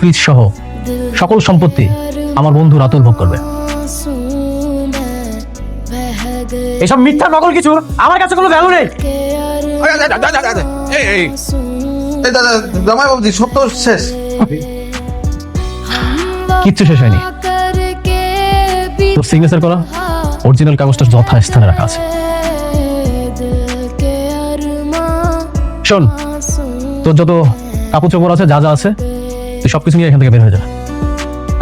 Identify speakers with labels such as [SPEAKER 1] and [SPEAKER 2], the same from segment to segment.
[SPEAKER 1] Fridge সহ সকল সম্পত্তি আমার বন্ধু রাতুল ভোগ করবে।
[SPEAKER 2] এসব মিথ্যা নকল কিছু আমার কাছে কোনো ভ্যালু নেই।
[SPEAKER 3] জামাই বাবুজি সব তো শেষ।
[SPEAKER 1] কিচ্ছু শেষ হয়নি। তোর সিগনেচার করা অরিজিনাল কাগজটা যথাস্থানে রাখা আছে। শোন, তোর যত কাপড় চোপড় আছে, যা যা আছে, তুই সবকিছু নিয়ে এখান থেকে বের হয়ে যা।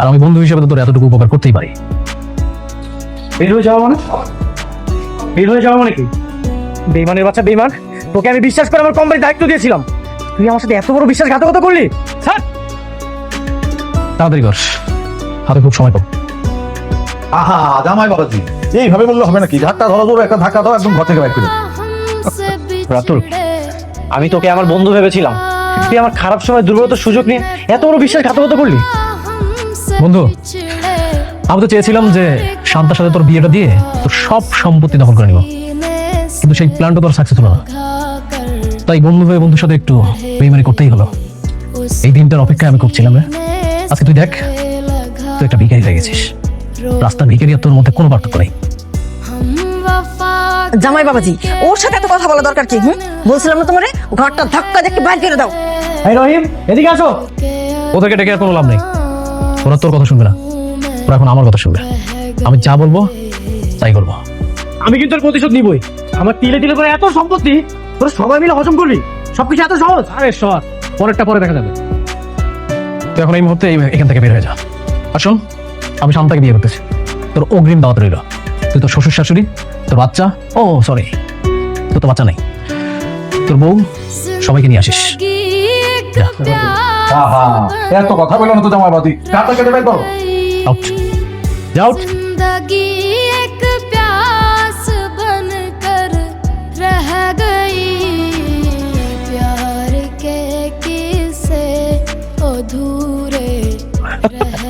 [SPEAKER 1] আর আমি বন্ধু হিসেবে তো তোর এতটুকু উপকার করতেই পারি।
[SPEAKER 2] বের হয়ে যাওয়া মানে? বের হয়ে যাওয়া মানে কি? বেইমানের বাচ্চা বেইমান, তোকে আমি বিশ্বাস করে আমার কোম্পানির দায়িত্ব দিয়েছিলাম, তুই আমার সাথে এত বড় বিশ্বাসঘাতকতা করলি? স্যার
[SPEAKER 1] তাড়াতাড়ি কর, হাতে খুব সময় কম।
[SPEAKER 3] আহা জামাই বাবাজি এইভাবে বললে হবে নাকি? ধাক্কা ধরো, জোরে একটা ধাক্কা দাও, একদম ঘর থেকে বাইর করে দাও।
[SPEAKER 2] রাতুল, আমি তোকে আমার বন্ধু ভেবেছিলাম, তুই আমার খারাপ সময় দুর্বলতার সুযোগ নিয়ে এত বড় বিশ্বাসঘাতকতা করলি।
[SPEAKER 1] বন্ধু, আমি তো চেয়েছিলাম যে শান্তার সাথে তোর বিয়েটা দিয়ে তোর সব সম্পত্তি দখল করে নিব, কিন্তু সেই প্ল্যানটা তোর সাকসেস হলো না। তাই বন্ধু হয়ে বন্ধুর সাথে একটু বেইমানি করতেই হলো। এই দিনটার অপেক্ষায় আমি করছিলাম রে। আজকে তুই দেখ, তুই একটা ভিখারি হয়ে গেছিস। রাস্তার ভিখারি আর তোর মধ্যে কোনো পার্থক্য নেই।
[SPEAKER 4] জামাই বাবাজি, ওর সাথে এত কথা বলা দরকার কি? বলছিলাম না তোমারে, ঘরটা ধাক্কা দেখে বাইর করে দাও।
[SPEAKER 2] এই রহিম, এদিকে আসো।
[SPEAKER 1] ওদেরকে ডেকে আর কোনো লাভ নেই, ওরা তোর কথা শুনবে না, ওরা এখন আমার কথা শুনবে। আমি যা বলবো তাই করবো।
[SPEAKER 2] আমি কিন্তু এর প্রতিশোধ নিবই। আমার তিলে তিলে করে এত সম্পত্তি তোরা সবাই মিলে হজম করবি? সবকিছু এত সহজ?
[SPEAKER 1] আরে সর, পরেরটা পরে দেখা যাবে। তুই এখন এই মুহূর্তে এখান থেকে বের হয়ে যা। আর শোন, আমি শান্তাকে বিয়ে করতেছি, তোর অগ্রিম দাওয়াত রইল। তুই তোর শ্বশুর শাশুড়ি, তোর বাচ্চা, ও সরি তোর তো বাচ্চা নাই, তোর বউ, সবাইকে নিয়ে আসিস। যা,
[SPEAKER 3] আহা এত কথা বললো না তো জামাই বাবাজি, কাপড় কেটে বের করো।
[SPEAKER 1] আউট, যা আউট।
[SPEAKER 5] जिंदगी एक प्यास बनकर रह गई, प्यार के किस्से अधूरे रह